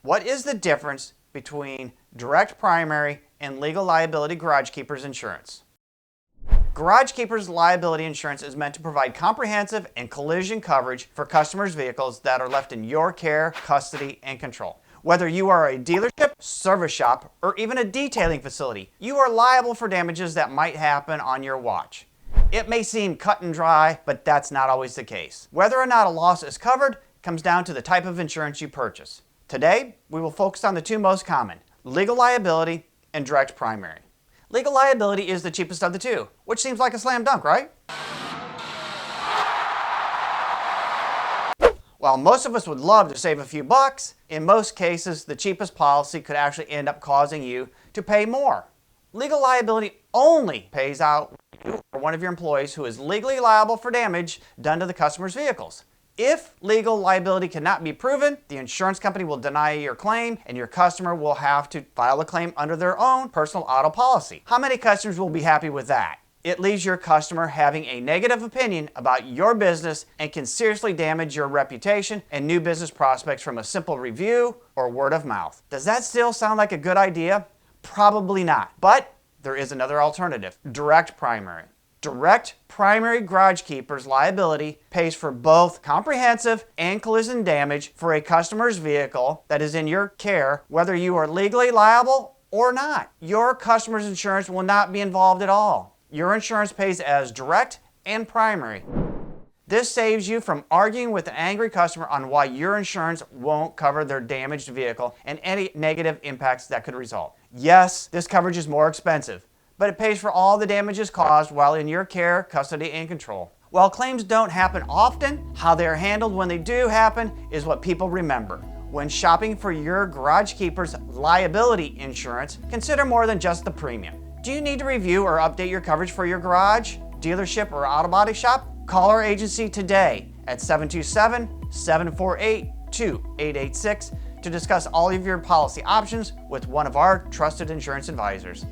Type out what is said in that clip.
What is the difference between direct primary and legal liability garage keepers insurance? Garage Keepers liability insurance is meant to provide comprehensive and collision coverage for customers' vehicles that are left in your care, custody, and control. Whether you are a dealership, service shop, or even a detailing facility, you are liable for damages that might happen on your watch. It may seem cut and dry, but that's not always the case. Whether or not a loss is covered comes down to the type of insurance you purchase. Today, we will focus on the two most common, legal liability and direct primary. Legal liability is the cheapest of the two, which seems like a slam dunk, right? While most of us would love to save a few bucks, in most cases, the cheapest policy could actually end up causing you to pay more. Legal liability only pays out you or one of your employees who is legally liable for damage done to the customer's vehicles. If legal liability cannot be proven, the insurance company will deny your claim and your customer will have to file a claim under their own personal auto policy. How many customers will be happy with that? It leaves your customer having a negative opinion about your business and can seriously damage your reputation and new business prospects from a simple review or word of mouth. Does that still sound like a good idea? Probably not, but there is another alternative, direct primary. Direct primary garage keepers liability pays for both comprehensive and collision damage for a customer's vehicle that is in your care, whether you are legally liable or not. Your customer's insurance will not be involved at all. Your insurance pays as direct and primary. This saves you from arguing with an angry customer on why your insurance won't cover their damaged vehicle and any negative impacts that could result. Yes, this coverage is more expensive, but it pays for all the damages caused while in your care, custody, and control. While claims don't happen often, how they are handled when they do happen is what people remember. When shopping for your Garage Keepers liability insurance, consider more than just the premium. Do you need to review or update your coverage for your garage, dealership, or auto body shop? Call our agency today at 727-748-2886 to discuss all of your policy options with one of our trusted insurance advisors.